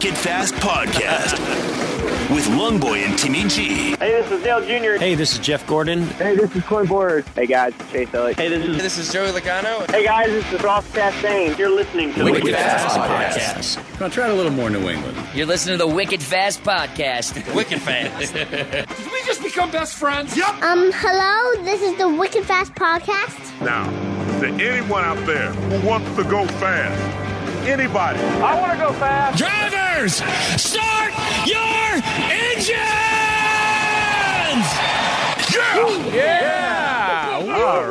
Wicked Fast Podcast with Longboy and Timmy G. Hey, this is Dale Jr. Hey, this is Jeff Gordon. Hey, this is Corey Board. Hey, guys, it's Chase Elliott. Hey, this is Joey Logano. Hey, guys, this is Ross Chastain. You're listening to the Wicked Fast Podcast. Come on, try a little more New England. You're listening to the Wicked Fast Podcast. Wicked Fast. Did we just become best friends? Yep. Hello, this is the Wicked Fast Podcast. Now, to anyone out there who wants to go fast, anybody. I want to go fast. Drivers, start your engines! Yeah! All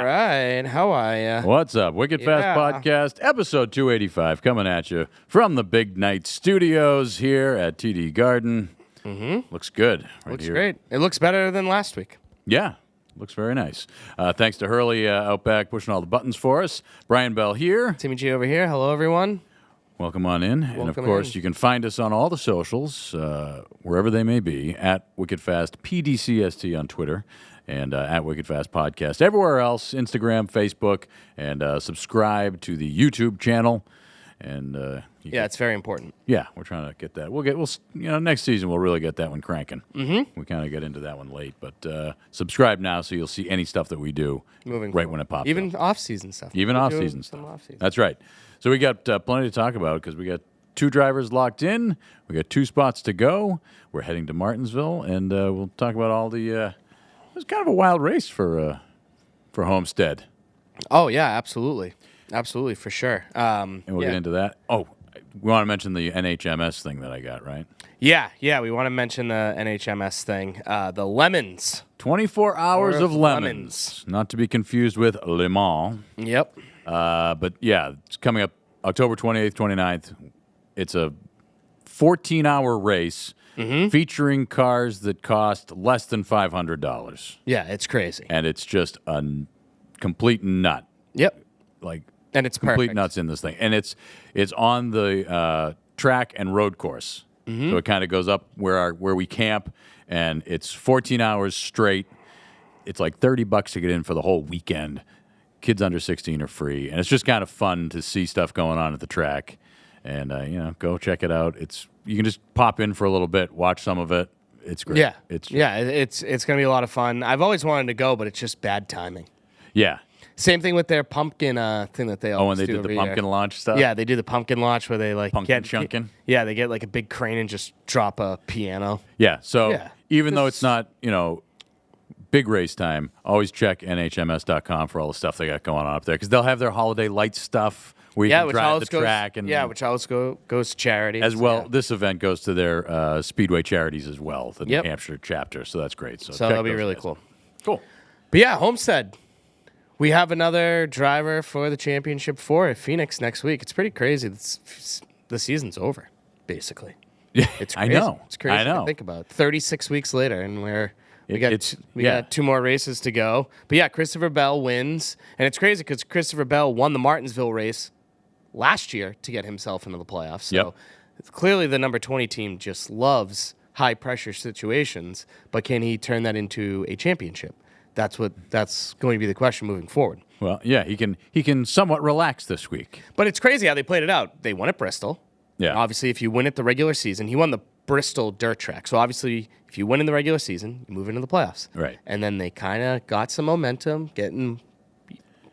right. How are ya? What's up? Wicked Fast Podcast, episode 285, coming at you from the Big Night Studios here at TD Garden. Mm-hmm. Looks good. Looks great. It looks better than last week. Yeah. Looks very nice. Thanks to Hurley out back pushing all the buttons for us. Brian Bell here. Timmy G over here. Hello, everyone. Welcome on in. And, of course, you can find us on all the socials, wherever they may be, at Wicked Fast PDCST on Twitter and at Wicked Fast Podcast. Everywhere else, Instagram, Facebook, and subscribe to the YouTube channel. And it's very important. Yeah, we're trying to get that. Next season we'll really get that one cranking. Mm-hmm. We kind of get into that one late, but subscribe now so you'll see any stuff that we do moving right forward. When it pops Even up. off-season stuff. Even off-season stuff. That's right. So we got plenty to talk about because we got 2 drivers locked in. We got 2 spots to go. We're heading to Martinsville, and we'll talk about all the. It was kind of a wild race for Homestead. Oh yeah, absolutely, for sure. And we'll get into that. Oh, we want to mention the NHMS thing that I got, right? Yeah, we want to mention the NHMS thing. The lemons. 24 hours of lemons. Not to be confused with Le Mans. Yep. But yeah, it's coming up October 28th, 29th. It's a 14-hour race featuring cars that cost less than $500. Yeah, it's crazy. And it's just a complete nut. Yep. And it's complete perfect. nuts in this thing. And it's on the track and road course. So it kind of goes up where we camp, and it's 14 hours straight. It's like $30 to get in for the whole weekend. Kids under 16 are free, and it's just kind of fun to see stuff going on at the track. And go check it out. You can just pop in for a little bit, watch some of it. It's great. Yeah, it's going to be a lot of fun. I've always wanted to go, but it's just bad timing. Yeah. Same thing with their pumpkin thing that they always do. Oh, and they did the pumpkin launch stuff? Yeah, they do the pumpkin launch where they pumpkin chunking? Yeah, they get like a big crane and just drop a piano. Yeah, so even though it's not, big race time, always check NHMS.com for all the stuff they got going on up there because they'll have their holiday lights stuff where you can drive the track. Which always goes to charity. As well, this event goes to their Speedway charities as well, the New Hampshire chapter, so that's great. So that'll be really cool. Cool. But yeah, Homestead. We have another driver for the championship 4 at Phoenix next week. It's pretty crazy. The season's over, basically. Yeah, it's crazy. I know. It's crazy to think about. 36 weeks later, and we got 2 more races to go. But yeah, Christopher Bell wins, and it's crazy because Christopher Bell won the Martinsville race last year to get himself into the playoffs. So clearly, the number 20 team just loves high pressure situations. But can he turn that into a championship? That's going to be the question moving forward. Well, yeah, he can somewhat relax this week. But it's crazy how they played it out. They won at Bristol. Yeah. Obviously, if you win at the regular season, he won the Bristol dirt track. So obviously, if you win in the regular season, you move into the playoffs. Right. And then they kind of got some momentum, getting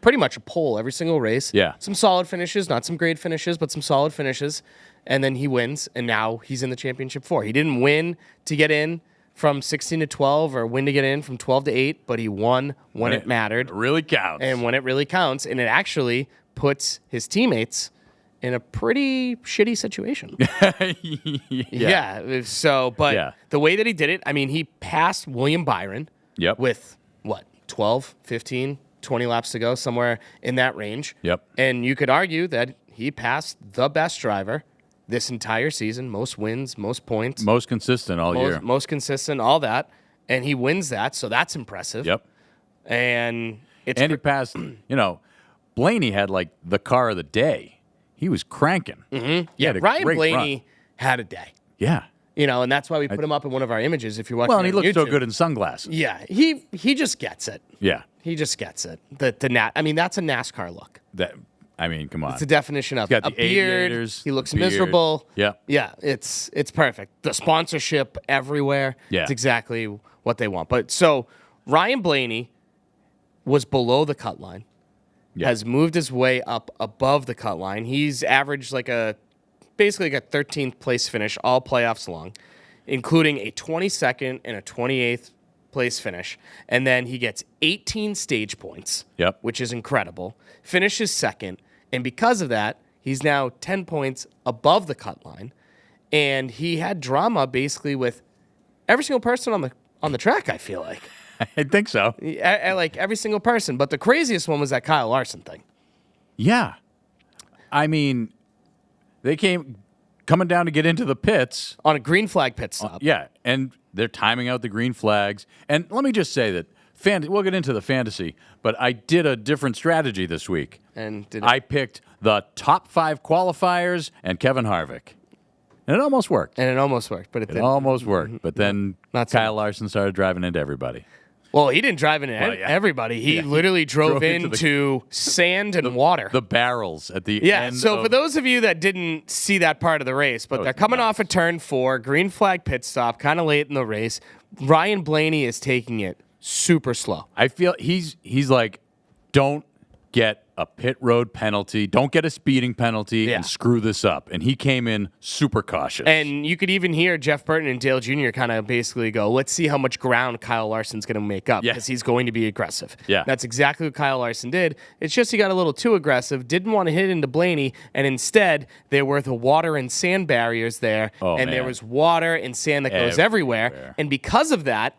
pretty much a pole every single race. Yeah. Some solid finishes, not some great finishes, but some solid finishes. And then he wins, and now he's in the championship 4. He didn't win to get in from 16 to 12 or win to get in from 12 to 8, but he won when it mattered. It really counts. And when it really counts, and it actually puts his teammates in a pretty shitty situation. The way that he did it, I mean, he passed William Byron with, 12, 15, 20 laps to go, somewhere in that range. Yep. And you could argue that he passed the best driver this entire season, most wins, most points. Most consistent all year. Most consistent, all that. And he wins that, so that's impressive. Yep. And he passed, Blaney had like the car of the day. He was cranking. Mm-hmm. Yeah, Ryan Blaney had a day. Yeah. And that's why we put him up in one of our images if you're watching. Well, and he looked YouTube. so good in sunglasses. Yeah, he just gets it. Yeah. He just gets it. That's a NASCAR look. I mean, come on. It's the definition of He's got a the beard. aviators, He looks beard. miserable. Yeah. Yeah, it's perfect. The sponsorship everywhere. Yeah. It's exactly what they want. But so Ryan Blaney was below the cut line. Yeah. Has moved his way up above the cut line. He's averaged basically like a 13th place finish all playoffs long, including a 22nd and a 28th place finish. And then he gets 18 stage points, Yep. which is incredible. Finishes second. And because of that, he's now 10 points above the cut line. And he had drama basically with every single person on the track, I feel like. I think so. Like every single person. But the craziest one was that Kyle Larson thing. Yeah. I mean, they coming down to get into the pits. On a green flag pit stop. Yeah, and they're timing out the green flags. And let me just say that we'll get into the fantasy, but I did a different strategy this week. And I picked the top 5 qualifiers and Kevin Harvick. And it almost worked. And it almost worked, but it didn't. Almost worked. But then Not so Kyle Larson started driving into everybody. Well, he didn't drive into yeah. everybody. He literally drove into sand and water. The barrels at the end. So for those of you that didn't see that part of the race, but they're coming off of turn 4, green flag pit stop, kind of late in the race. Ryan Blaney is taking it super slow. I feel he's like, don't get a pit road penalty, don't get a speeding penalty, and screw this up. And he came in super cautious. And you could even hear Jeff Burton and Dale Jr. kind of basically go, let's see how much ground Kyle Larson's going to make up because he's going to be aggressive. Yeah. That's exactly what Kyle Larson did. It's just he got a little too aggressive, didn't want to hit into Blaney, and instead there were the water and sand barriers there, and there was water and sand that goes everywhere. And because of that,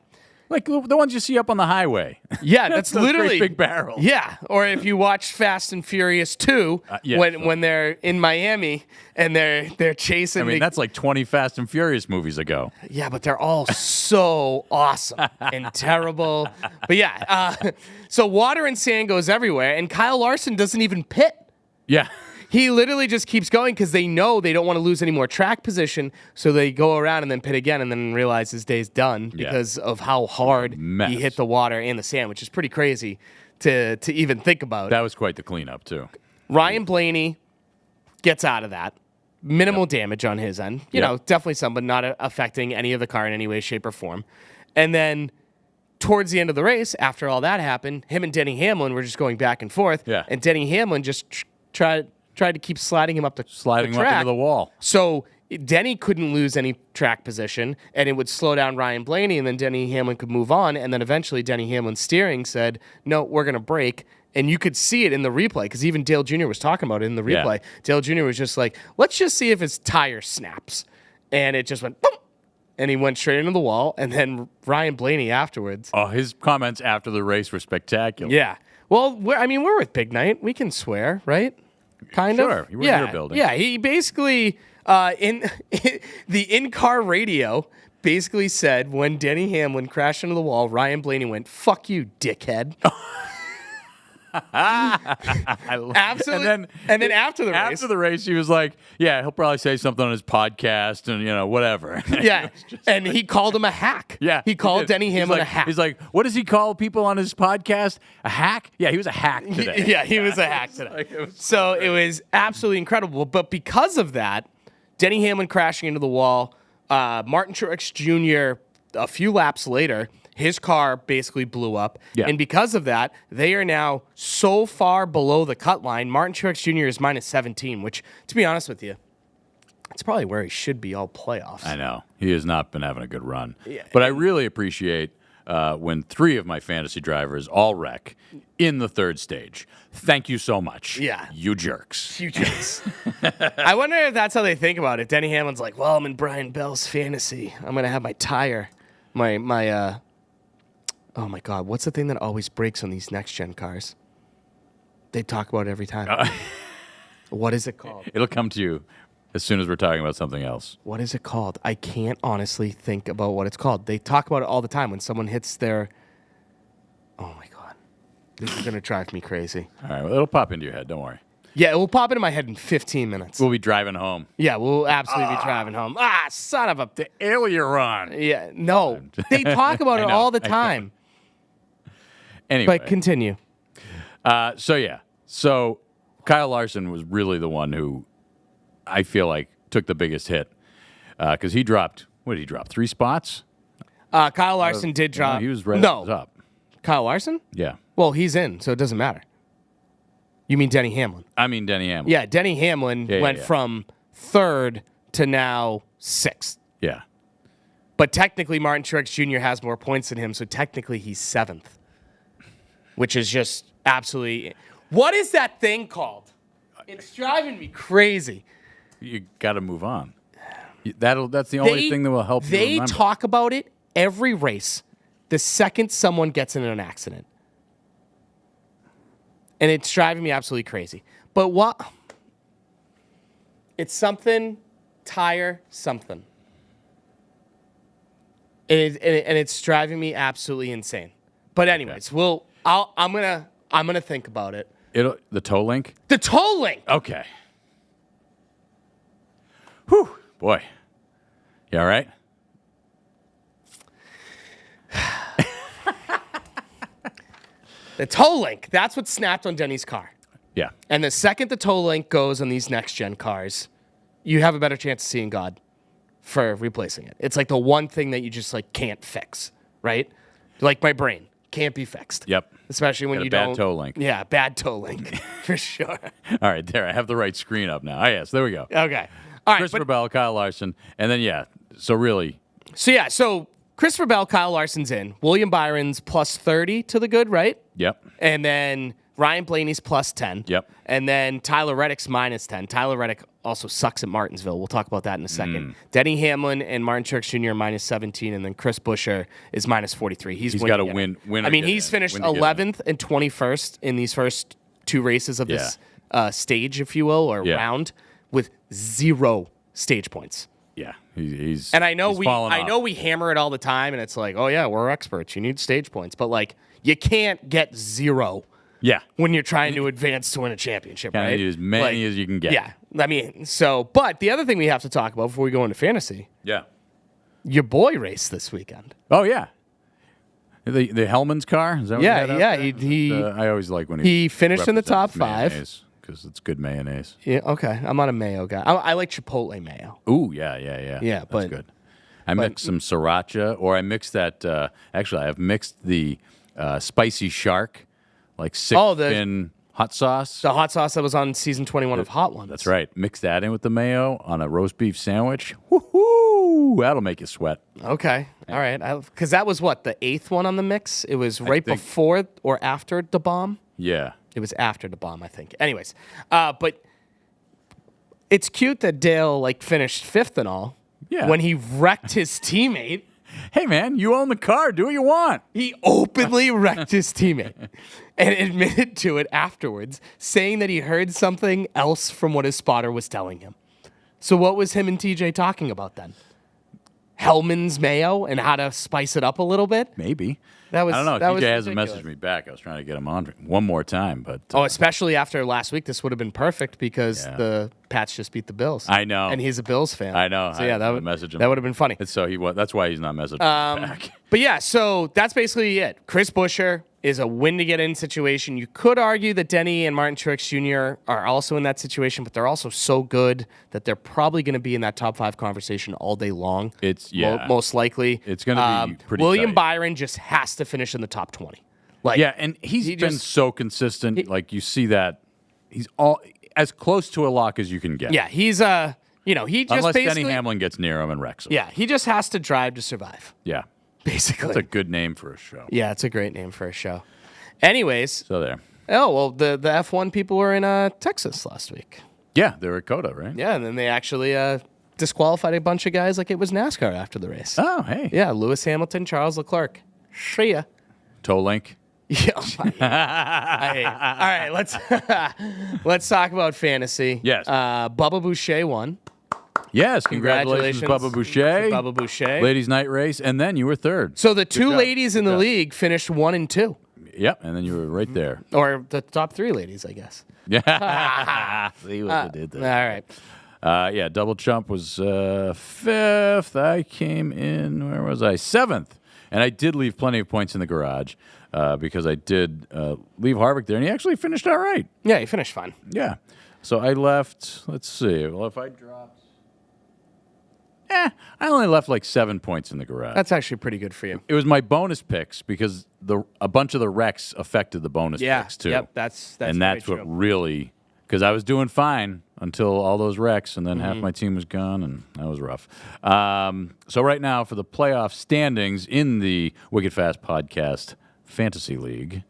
like the ones you see up on the highway. Yeah, that's Those literally great big barrels. Yeah, or if you watch Fast and Furious 2, when they're in Miami and they're chasing. I mean, that's like 20 Fast and Furious movies ago. Yeah, but they're all so awesome and terrible. But yeah, so water and sand goes everywhere, and Kyle Larson doesn't even pit. Yeah. He literally just keeps going because they know they don't want to lose any more track position, so they go around and then pit again and then realize his day's done because of how hard he hit the water and the sand, which is pretty crazy to even think about. That was quite the cleanup, too. Ryan Blaney gets out of that. Minimal damage on his end. You know, definitely some, but not affecting any of the car in any way, shape, or form. And then towards the end of the race, after all that happened, him and Denny Hamlin were just going back and forth. Yeah. And Denny Hamlin just tried to keep sliding him up the Sliding him up track. into the wall. So Denny couldn't lose any track position, and it would slow down Ryan Blaney, and then Denny Hamlin could move on. And then eventually Denny Hamlin's steering said, no, we're going to brake. And you could see it in the replay, because even Dale Jr. was talking about it in the replay. Yeah. Dale Jr. was just like, let's just see if his tire snaps. And it just went, boom, and he went straight into the wall. And then Ryan Blaney afterwards. Oh, his comments after the race were spectacular. Yeah. Well, we're with Big Night. We can swear, right? Kind of. Sure. You were in your building. Yeah. He basically, in the in-car radio, basically said when Denny Hamlin crashed into the wall, Ryan Blaney went, fuck you, dickhead. Absolutely. And then after the race, he was like, yeah, he'll probably say something on his podcast and, whatever. Yeah. And he called him a hack. Yeah. He called Denny Hamlin a hack. He's like, what does he call people on his podcast? A hack? Yeah, he was a hack today. Yeah, he was a hack today. It was absolutely incredible. But because of that, Denny Hamlin crashing into the wall, Martin Truex Jr. a few laps later, his car basically blew up. Yeah. And because of that, they are now so far below the cut line. Martin Truex Jr. is minus 17, which, to be honest with you, it's probably where he should be all playoffs. I know. He has not been having a good run. Yeah. But I really appreciate when 3 of my fantasy drivers all wreck in the 3rd stage. Thank you so much. Yeah. You jerks. You jerks. I wonder if that's how they think about it. Denny Hamlin's like, well, I'm in Brian Bell's fantasy. I'm going to have my tire, oh my God, what's the thing that always breaks on these next-gen cars? They talk about it every time. What is it called? It'll come to you as soon as we're talking about something else. What is it called? I can't honestly think about what it's called. They talk about it all the time when someone hits their... Oh my God. This is going to drive me crazy. All right, well, it'll pop into your head. Don't worry. Yeah, it will pop into my head in 15 minutes. We'll be driving home. Yeah, we'll absolutely be driving home. Son of a... The aileron. Yeah, no. They talk about it all the time. Anyway. But continue. So Kyle Larson was really the one who I feel like took the biggest hit because he dropped. What did he drop? 3 spots? Kyle Larson did drop. He was right at the top. Kyle Larson? Yeah. Well, he's in, so it doesn't matter. You mean Denny Hamlin? I mean Denny Hamlin. Yeah, Denny Hamlin went from 3rd to now 6th. Yeah. But technically, Martin Truex Jr. has more points than him, so technically he's 7th, which is just absolutely. What is that thing called? It's driving me crazy. You got to move on. That's the only thing that will help you remember. They talk about it every race the second someone gets in an accident. And it's driving me absolutely crazy. But what? It's something, tire, something. And it's driving me absolutely insane. But anyways, I'm gonna think about it. The toe link? The toe link. Okay. Whew. Boy. You all right? The toe link. That's what snapped on Denny's car. Yeah. And the second the toe link goes on these next gen cars, you have a better chance of seeing God for replacing it. It's like the one thing that you just like can't fix, right? Like my brain can't be fixed. Yep. Especially when you don't. Bad toe link. Yeah, bad toe link for sure. All right, there. I have the right screen up now. Oh, yes, there we go. Okay. All right. Christopher Bell, Kyle Larson, and then so really. So Christopher Bell, Kyle Larson's in. William Byron's plus 30 to the good, right? Yep. And then Ryan Blaney's plus 10. Yep. And then Tyler Reddick's minus 10. Tyler Reddick also sucks at Martinsville. We'll talk about that in a second. Denny Hamlin and Martin Truex Jr. are minus 17, and then Chris Buescher is minus 43. He's got to win. I mean, he's finished 11th and 21st in these first 2 races of this stage, if you will, or round, with 0 stage points. Yeah, he's. And I know we hammer it all the time, and it's like, oh yeah, we're experts. You need stage points, but like you can't get 0. Yeah. When you're trying to advance to win a championship, right? Need as many as you can get. Yeah. I mean, but the other thing we have to talk about before we go into fantasy. Yeah. Your boy raced this weekend. Oh yeah. The Hellman's car? Is that what he I always like when he finished in the top 5. Because it's good mayonnaise. Yeah, okay. I'm not a mayo guy. I like Chipotle mayo. Ooh, yeah. Yeah, that's good. I mixed some sriracha, or I mixed that. Actually, I've mixed the spicy shark, like fin hot sauce. The hot sauce that was on season 21 of Hot Ones. That's right. Mix that in with the mayo on a roast beef sandwich. Woohoo! That'll make you sweat. Okay. All right. Because that was what, the 8th one on the mix? It was right before or after the bomb? Yeah. It was after the bomb, I think. Anyways, but it's cute that Dale finished 5th and all. Yeah. When he wrecked his teammate. Hey man, you own the car. Do what you want. He openly wrecked his teammate and admitted to it afterwards, saying that he heard something else from what his spotter was telling him. So what was him and TJ talking about then? Hellman's mayo and how to spice it up a little bit? Maybe. I don't know. TJ hasn't messaged me back. I was trying to get him on one more time, but especially after last week, this would have been perfect because the Pats just beat the Bills. I know, and he's a Bills fan. I know. So that would message him. That would have been funny. That's why he's not messaging me back. But yeah, so that's basically it. Chris Buescher is a win to get in situation. You could argue that Denny and Martin Truex Jr. are also in that situation, but they're also so good that they're probably going to be in that top 5 conversation all day long. It's most likely. It's going to be pretty. William tight. Byron just has to finish in the top 20. And he's been so consistent. You see that he's all as close to a lock as you can get. Yeah, he's he just unless basically, Denny Hamlin gets near him and wrecks him. Yeah, he just has to drive to survive. Yeah, basically. That's a good name for a show. Yeah, it's a great name for a show. Anyways, so there. Oh well, the F1 people were in Texas last week. Yeah, they were at COTA, right? Yeah, and then they actually disqualified a bunch of guys like it was NASCAR after the race. Oh, hey. Yeah, Lewis Hamilton, Charles Leclerc. See ya. Toe link. Yeah. I hate it. All right, let's talk about fantasy. Yes. Bubba Boucher won. Yes, congratulations Bubba Boucher. Bubba Boucher. Ladies' night race, and then you were 3rd. So the two ladies in the league finished 1 and 2. Yep, and then you were right there. Or the top 3 ladies, I guess. Yeah. See what you did there. All right. Double Chump was 5th. I came in, where was I? 7th. And I did leave plenty of points in the garage. because I did leave Harvick there, and he actually finished all right. Yeah, he finished fine. Yeah. So I left, let's see. Well, if I dropped... I only left like 7 points in the garage. That's actually pretty good for you. It was my bonus picks because a bunch of the wrecks affected the bonus picks too. Yep, that's what really, because I was doing fine until all those wrecks, and then half my team was gone, and that was rough. So right now for the playoff standings in the Wicked Fast Podcast Fantasy League,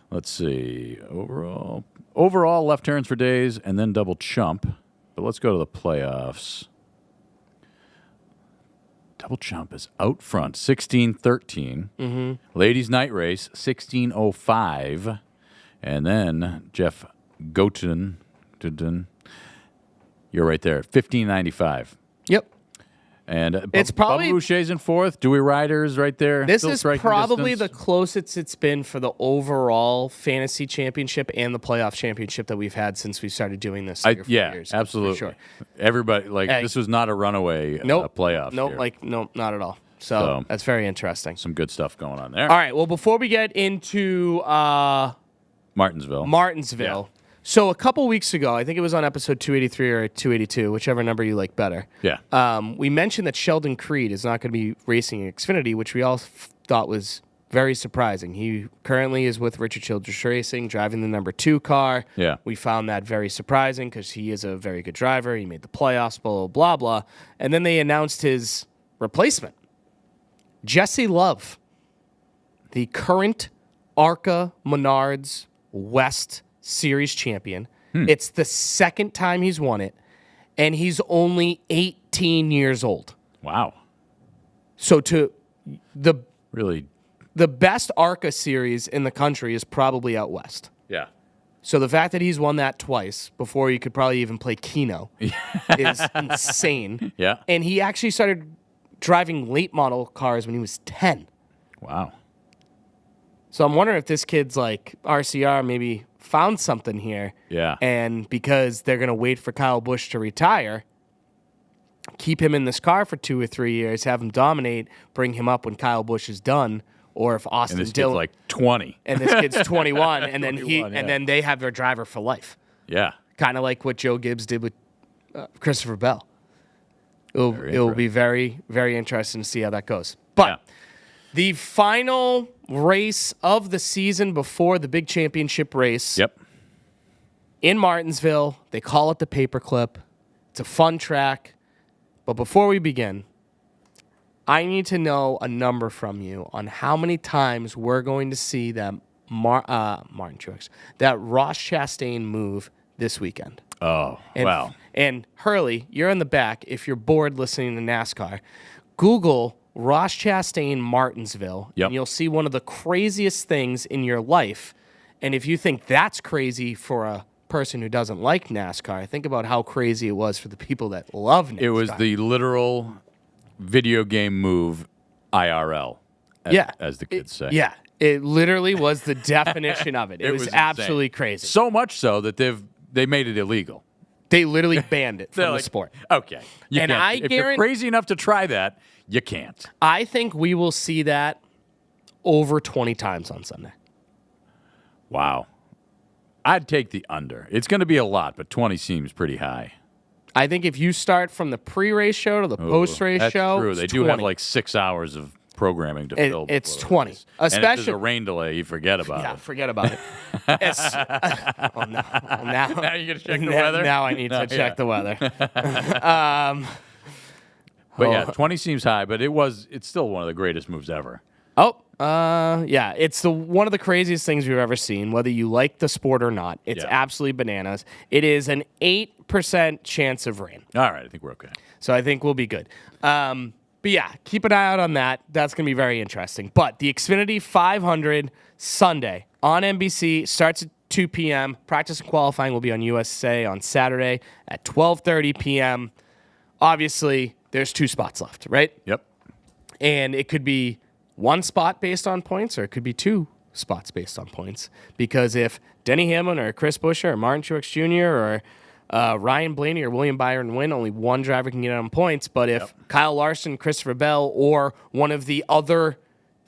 let's see, overall left turns for days and then double chump. But let's go to the playoffs. Double Chump is out front, 16-13. Mm-hmm. Ladies Night Race, 16-05. And then Jeff Goten, you're right there, 15-95. Yep. And it's probably Bubba Boucher's in fourth. Dewey Riders right there. This still is striking probably distance. the closest it's been for the overall fantasy championship and the playoff championship that we've had since we started doing this. 3 or 4 years. Absolutely. For sure. Everybody this was not a runaway playoff. Nope, not at all. So that's very interesting. Some good stuff going on there. All right. Well, before we get into Martinsville. Yeah. So a couple weeks ago, I think it was on episode 283 or 282, whichever number you like better. Yeah. We mentioned that Sheldon Creed is not going to be racing Xfinity, which we all thought was very surprising. He currently is with Richard Childress Racing, driving the number 2 car. Yeah. We found that very surprising because he is a very good driver. He made the playoffs, blah, blah, blah. And then they announced his replacement, Jesse Love, the current ARCA Menards West Series champion. It's the second time he's won it, and he's only 18 years old. Wow. So the best ARCA series in the country is probably out west. Yeah. So the fact that he's won that twice before he could probably even play Keno is insane. Yeah. And he actually started driving late model cars when he was 10. Wow. So I'm wondering if this kid's like RCR maybe found something here. Yeah. And because they're going to wait for Kyle Busch to retire, keep him in this car for 2 or 3 years, have him dominate, bring him up when Kyle Busch is done, or if Austin And this Dillon, kid's like 20. and this kid's 21, and then 21, yeah. and then they have their driver for life. Yeah. Kind of like what Joe Gibbs did with Christopher Bell. It will be very, very interesting to see how that goes. But the final race of the season before the big championship race. Yep. In Martinsville, they call it the Paperclip. It's a fun track. But before we begin, I need to know a number from you on how many times we're going to see that Martin Truex, that Ross Chastain move this weekend. Oh, wow. And Hurley, you're in the back. If you're bored listening to NASCAR, Google Ross Chastain Martinsville, and you'll see one of the craziest things in your life. And if you think that's crazy for a person who doesn't like NASCAR, think about how crazy it was for the people that love NASCAR. It was the literal video game move IRL, as the kids say. Yeah, it literally was the definition of it. It was absolutely crazy. So much so that they made it illegal. They literally banned it from the sport. Okay. And if you're crazy enough to try that, you can't. I think we will see that over 20 times on Sunday. Wow. I'd take the under. It's going to be a lot, but 20 seems pretty high. I think if you start from the pre-race show to the post-race show, that's true. They do 20. have like 6 hours of programming to fill. It's 20. And Especially if there's a rain delay, you forget about it. Yeah, forget about it. Now you got to check the weather? Now I need to check the weather. But yeah, 20 seems high, but it's still one of the greatest moves ever. Yeah, it's one of the craziest things we've ever seen, whether you like the sport or not. It's absolutely bananas. It is an 8% chance of rain. All right, I think we're okay. So I think we'll be good. But yeah, keep an eye out on that. That's going to be very interesting. But the Xfinity 500 Sunday on NBC starts at 2 p.m. Practice and qualifying will be on USA on Saturday at 12:30 p.m. Obviously, there's 2 spots left, right? Yep. And it could be 1 spot based on points, or it could be 2 spots based on points. Because if Denny Hamlin or Chris Buescher or Martin Truex Jr. or Ryan Blaney or William Byron win, only 1 driver can get on points. But if Kyle Larson, Christopher Bell, or one of the other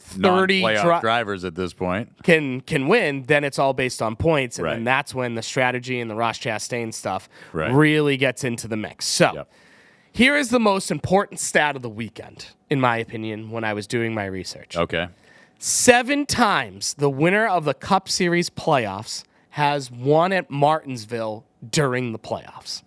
30 non-playoff drivers at this point can win, then it's all based on points, and Right. then that's when the strategy and the Ross Chastain stuff Right. really gets into the mix. So here is the most important stat of the weekend, in my opinion, when I was doing my research. Okay. 7 times the winner of the Cup Series playoffs has won at Martinsville during the playoffs.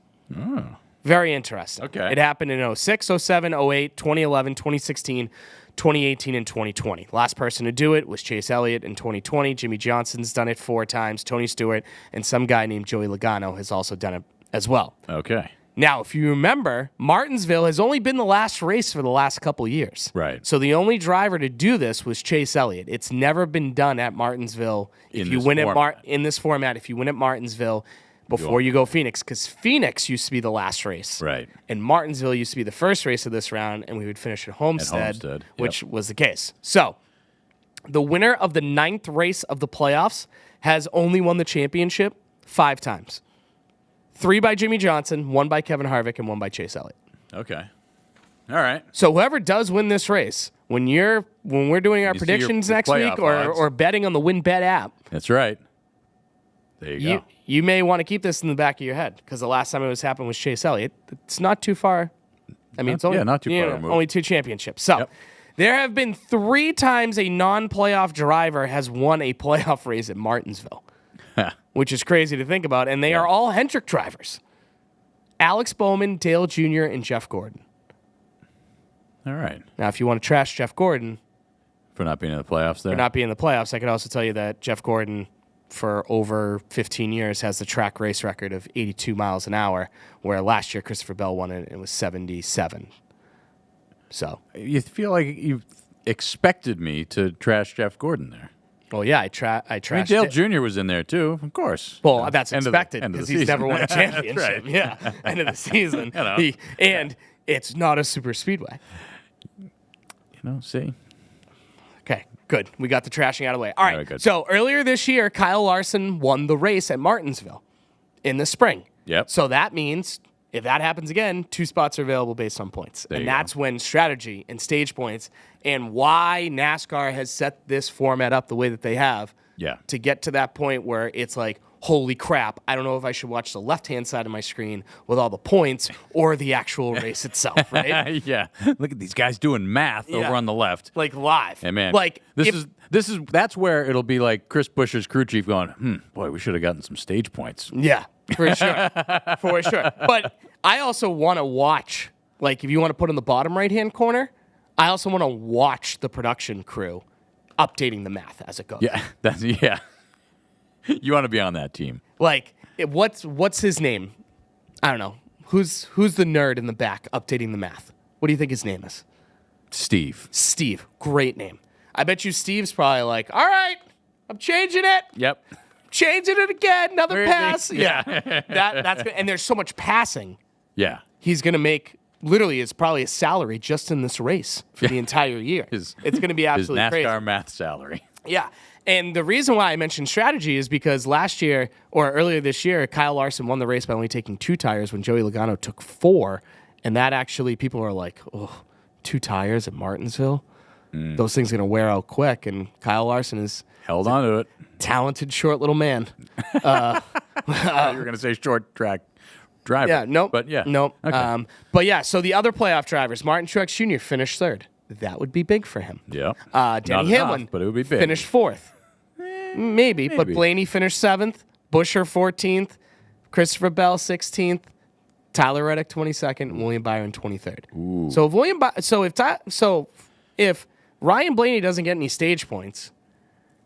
Very interesting. Okay. It happened in 06, 07, 08, 2011, 2016, 2018, and 2020. Last person to do it was Chase Elliott in 2020. Jimmy Johnson's done it 4 times. Tony Stewart and some guy named Joey Logano has also done it as well. Okay. Now, if you remember, Martinsville has only been the last race for the last couple years. Right. So the only driver to do this was Chase Elliott. It's never been done at Martinsville. If In you this win format. in this format, if you win at Martinsville before you go Phoenix, because Phoenix used to be the last race. Right. And Martinsville used to be the first race of this round, and we would finish at Homestead, Yep. which was the case. So the winner of the 9th race of the playoffs has only won the championship 5 times. 3 by Jimmy Johnson, 1 by Kevin Harvick, and 1 by Chase Elliott. Okay. All right. So whoever does win this race, when we're doing our You see your predictions next playoff week odds. or betting on the WinBet app, That's right. There you go. you may want to keep this in the back of your head, because the last time it was happened was Chase Elliott. It's not too far. I mean, it's only not too far removed. only 2 championships. So there have been 3 times a non-playoff driver has won a playoff race at Martinsville, which is crazy to think about. And they are all Hendrick drivers: Alex Bowman, Dale Jr., and Jeff Gordon. All right. Now, if you want to trash Jeff Gordon For not being in the playoffs there. for not being in the playoffs, I could also tell you that Jeff Gordon, for over 15 years, has the track race record of 82 miles an hour, where last year Christopher Bell won it and it was 77. So, You feel like you expected me to trash Jeff Gordon there. well, yeah, I I trashed mean, Dale it. Jr. was in there too, of course. Well, that's End of the- expected end of because the he's season. never won a That's championship. right. Yeah, end of the season. know. And it's not a super speedway. See? Okay, good. We got the trashing out of the way. All right. good. So earlier this year, Kyle Larson won the race at Martinsville in the spring. Yep. So that means if that happens again, 2 spots are available based on points. There And you that's when strategy and stage points and why NASCAR has set this format up the way that they have Yeah. to get to that point where it's like, holy crap, I don't know if I should watch the left-hand side of my screen with all the points or the actual race itself, right? Yeah. Look at these guys doing math over on the left. Like live. Hey man, Like that's where it'll be like Chris Buescher's crew chief going, boy, we should have gotten some stage points. Yeah, for sure. For sure. But I also want to watch, like, if you want to put in the bottom right-hand corner, I also want to watch the production crew updating the math as it goes. Yeah, you want to be on that team. Like, what's his name? I don't know. Who's the nerd in the back updating the math? What do you think his name is? Steve. Steve. Great name. I bet you Steve's probably like, all right, I'm changing it. Yep. Changing it again. Another Where do you pass. think- Yeah. That's good. And there's so much passing. Yeah. He's going to make, literally, it's probably a salary just in this race for the entire year. It's going to be absolutely his NASCAR crazy. math salary. Yeah. And the reason why I mentioned strategy is because last year, or earlier this year, Kyle Larson won the race by only taking 2 tires when Joey Logano took 4. And that actually, people are like, oh, 2 tires at Martinsville? Those things are going to wear out quick. And Kyle Larson is Held on to it. talented, short little man. You were going to say short track driver. Yeah, nope. But yeah. Nope. Okay. But yeah, so the other playoff drivers, Martin Truex Jr. finished 3rd. That would be big for him. Yeah. Denny Not Hamlin enough, but it would be big. finished 4th. Maybe, but Blaney finished 7th. Buscher 14th. Christopher Bell 16th. Tyler Reddick 22nd. William Byron 23rd. So if Ryan Blaney doesn't get any stage points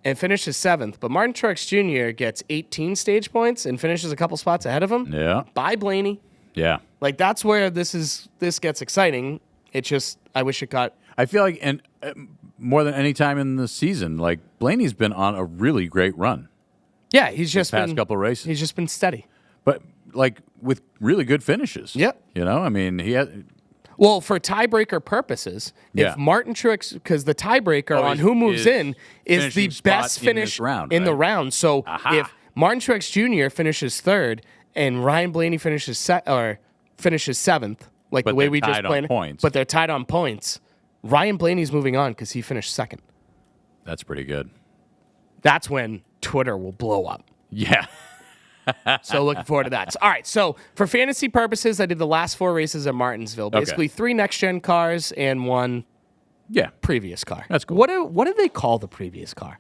and finishes 7th, but Martin Truex Jr. gets 18 stage points and finishes a couple spots ahead of him, Yeah. bye Blaney. Yeah. Like, that's where this gets exciting. It just, I wish it got. I feel like, and more than any time in the season, like Blaney's been on a really great run. Yeah, he's just past been couple races. He's just been steady. But like with really good finishes. Yep. You know, I mean, he had. Well, for tiebreaker purposes, Yeah. if Martin Truex, because the tiebreaker on who moves in is the finishing spot best in finish this round, in the right? round. So if Martin Truex Jr. finishes 3rd and Ryan Blaney finishes 7th, like But the way they're we just tied on played, points. but they're tied on points, Ryan Blaney's moving on because he finished 2nd. That's pretty good. That's when Twitter will blow up. Yeah. So looking forward to that. All right, so for fantasy purposes, I did the last 4 races at Martinsville. Basically 3 next-gen cars and 1 previous car. That's cool. What do they call the previous car?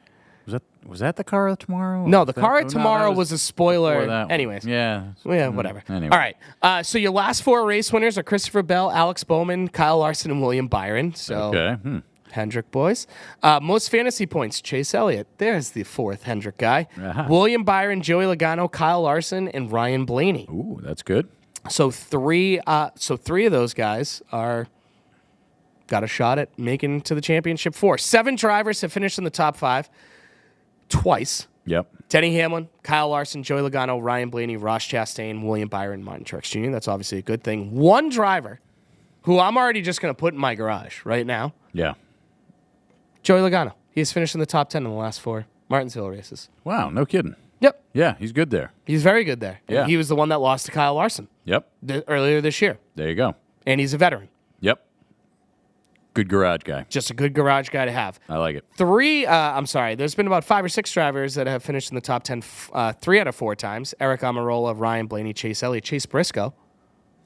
Was that the car of tomorrow? No, the car of tomorrow was a spoiler. Anyways. Yeah. Whatever. Anyway. All right. So your last 4 race winners are Christopher Bell, Alex Bowman, Kyle Larson, and William Byron. So Okay. Hendrick boys. Most fantasy points, Chase Elliott. There's the 4th Hendrick guy. Uh-huh. William Byron, Joey Logano, Kyle Larson, and Ryan Blaney. Ooh, that's good. So 3 of those guys got a shot at making to the championship 4. 7 drivers have finished in the top 5 twice. Yep. Denny Hamlin, Kyle Larson, Joey Logano, Ryan Blaney, Ross Chastain, William Byron, Martin Truex Jr. That's obviously a good thing. 1 driver who I'm already just going to put in my garage right now. Yeah. Joey Logano. He has finished in the top 10 in the last 4 Martinsville races. Wow, no kidding. Yep. Yeah, he's good there. He's very good there. Yeah. And he was the one that lost to Kyle Larson Yep. earlier this year. There you go. And he's a veteran. Yep. Good garage guy. Just a good garage guy to have. I like it. There's been about 5 or 6 drivers that have finished in the top 10 3 out of 4 times. Eric Amarola, Ryan Blaney, Chase Elliott, Chase Briscoe.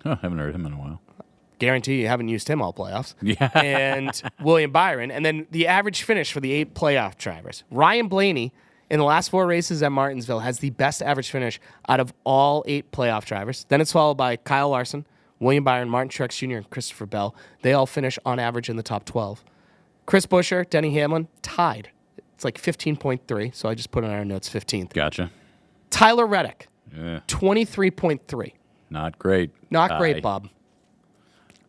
Oh, haven't heard him in a while. Guarantee you haven't used him all playoffs. Yeah. And William Byron. And then the average finish for the 8 playoff drivers. Ryan Blaney, in the last 4 races at Martinsville, has the best average finish out of all 8 playoff drivers. Then it's followed by Kyle Larson, William Byron, Martin Truex Jr., and Christopher Bell. They all finish on average in the top 12. Chris Buescher, Denny Hamlin, tied. It's like 15.3, so I just put in our notes 15th. Gotcha. Tyler Reddick, Yeah. 23.3. Not great. Not great, Bob.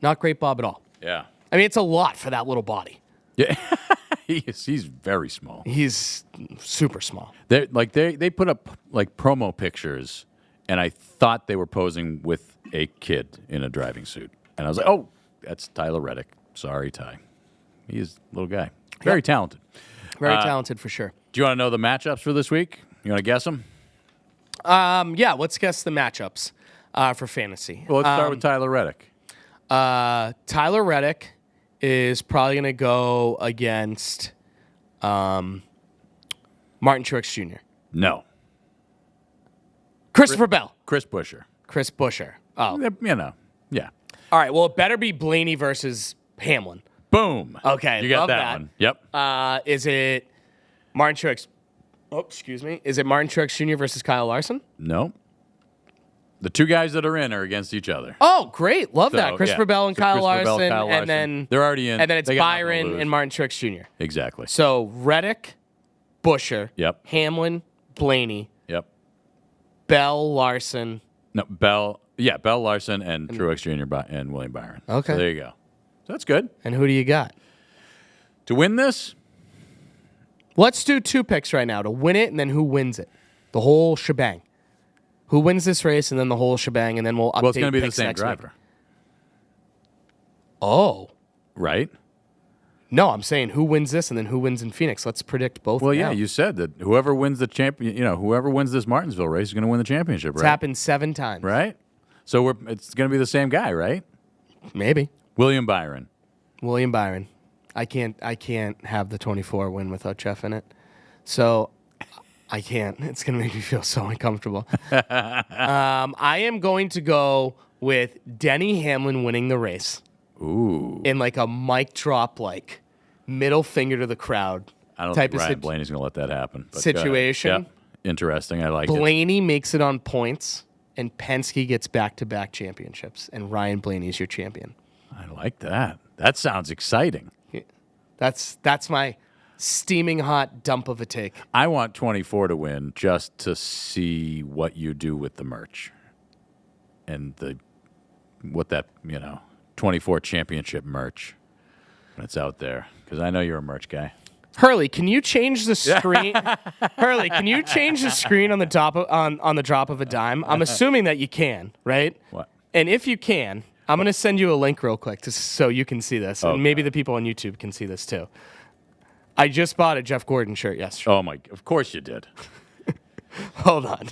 Not great, Bob, at all. Yeah. I mean, it's a lot for that little body. Yeah. He's very small. He's super small. They put up like promo pictures, and I thought they were posing with a kid in a driving suit. And I was like, oh, that's Tyler Reddick. Sorry, Ty. He's a little guy. Very talented. Very talented for sure. Do you want to know the matchups for this week? You want to guess them? Yeah, let's guess the matchups for fantasy. Well, let's start with Tyler Reddick. Tyler Reddick is probably going to go against Martin Truex Jr. No. Christopher Bell. Chris Buescher. Chris Buescher. Oh. You know, yeah. All right, well, it better be Blaney versus Hamlin. Boom. Okay, you got love that one. Yep. Is it Martin Truex? Oh, excuse me. Is it Martin Truex Jr. versus Kyle Larson? No. The 2 guys that are in are against each other. Oh, great. Love that. So, Christopher yeah. Bell and So Kyle Christopher Bell, Larson. Kyle Larson. And then they're already in. And then it's They got nothing to Byron lose. and Martin Truex Jr. Exactly. So Reddick, Buescher, Yep. Hamlin, Blaney, Yep. Bell, Larson. No, Bell. Yeah, Bell, Larson, and Truex Jr. and William Byron. Okay. So there you go. So that's good. And who do you got? To win this, Let's do 2 picks right now to win it and then who wins it. The whole shebang. Who wins this race and then the whole shebang, and then we'll update well, it's going to be the picks same next week. driver. Oh. Right? No, I'm saying who wins this and then who wins in Phoenix. Let's predict both. Well, now. yeah, you said that whoever wins the whoever wins this Martinsville race is going to win the championship, It's right? happened 7 times. Right? So it's going to be the same guy, right? Maybe. William Byron. William Byron. I can't have the 24 win without Jeff in it. So I can't. It's going to make me feel so uncomfortable. I am going to go with Denny Hamlin winning the race. Ooh. In like a mic drop, like middle finger to the crowd. I don't type think of Ryan Blaney's going to let that happen. But situation. Yep. Interesting. I like it. Blaney makes it on points, and Penske gets back-to-back championships, and Ryan Blaney's your champion. I like that. That sounds exciting. That's my steaming hot dump of a take. I want 24 to win just to see what you do with the merch and 24 championship merch when it's out there, because I know you're a merch guy. Hurley, can you change the screen? Hurley, can you change the screen on the top on the drop of a dime? I'm assuming that you can, right? What? And if you can, I'm going to send you a link real quick so you can see this. Okay. And maybe the people on YouTube can see this too. I just bought a Jeff Gordon shirt yesterday. Oh, of course you did. Hold on.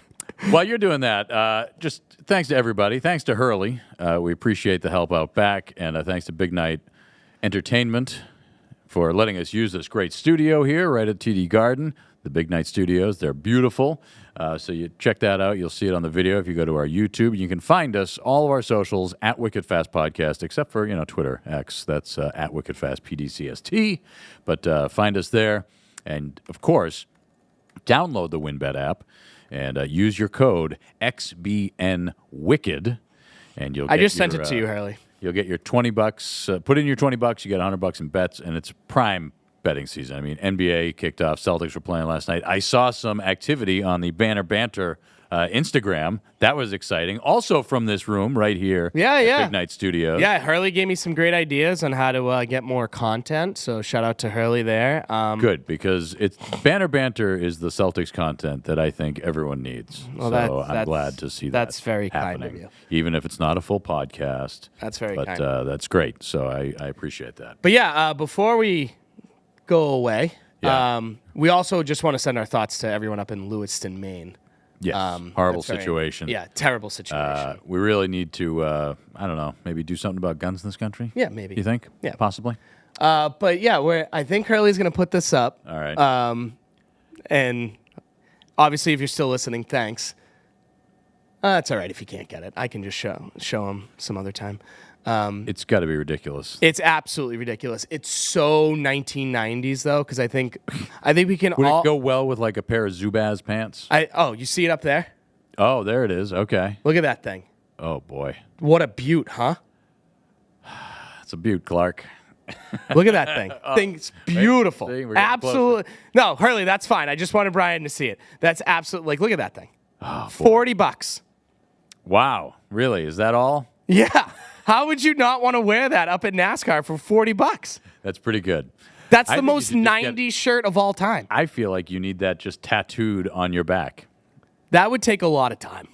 While you're doing that, just thanks to everybody. Thanks to Hurley. We appreciate the help out back. And thanks to Big Night Entertainment for letting us use this great studio here right at TD Garden, the Big Night Studios. They're beautiful. So you check that out. You'll see it on the video if you go to our YouTube. You can find us, all of our socials, at Wicked Fast Podcast, except for, Twitter, X. That's at Wicked Fast PDCST. But find us there. And, of course, download the WinBet app and use your code XBNWicked. And you'll get I just sent it to you, Hurley. You'll get your $20. Put in your $20, you get $100 in bets, and it's prime betting season. I mean, NBA kicked off. Celtics were playing last night. I saw some activity on the Banner Banter Instagram. That was exciting. Also from this room right here. Yeah. Big Night Studios. Yeah, Hurley gave me some great ideas on how to get more content. So shout out to Hurley there. Good, because Banner Banter is the Celtics content that I think everyone needs. Well, so I'm glad to see that. That's very happening, kind of you. Even if it's not a full podcast. That's very kind. But that's great. So I appreciate that. But yeah, before we go away, Yeah. we also just want to send our thoughts to everyone up in Lewiston, Maine. Yes, horrible that's very- situation. Yeah, terrible situation. We really need to, I don't know, maybe do something about guns in this country? Yeah, maybe. You think? Yeah. Possibly? But yeah, I think Hurley's going to put this up. All right. And obviously, if you're still listening, thanks. It's all right if you can't get it. I can just show him some other time. It's got to be ridiculous. It's absolutely ridiculous. It's so 1990s though, because I think we can Would all it go well with like a pair of Zubaz pants? You see it up there? Oh, there it is. Okay. Look at that thing. Oh, boy. What a beaut, huh? It's a beaut, Clark. Look at that thing. Thing's beautiful. See, we're getting Absolutely. No, Hurley, that's fine. I just wanted Brian to see it. That's absolutely look at that thing. Oh, boy. $40. Wow. Really? Is that all? Yeah. How would you not want to wear that up at NASCAR for $40? That's pretty good. That's I the think you most should just 90s shirt of all time. I feel like you need that just tattooed on your back. That would take a lot of time.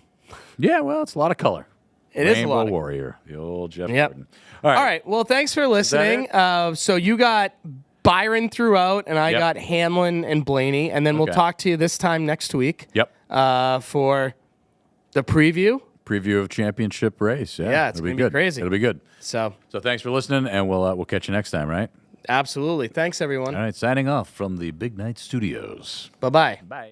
Yeah, well, it's a lot of color. It is a Rainbow lot. Warrior, the old Jeff Yep. Gordon. All right. Well, thanks for listening. So you got Byron throughout, and I Yep. got Hanlon and Blaney, and then we'll Okay. talk to you this time next week. Yep. For the preview. Preview of championship race. Yeah, it's it'll gonna be good. crazy. It'll be good. So So thanks for listening, and we'll catch you next time, right? absolutely. Thanks, everyone. All right, signing off from the Big Night Studios. Bye-bye. Bye.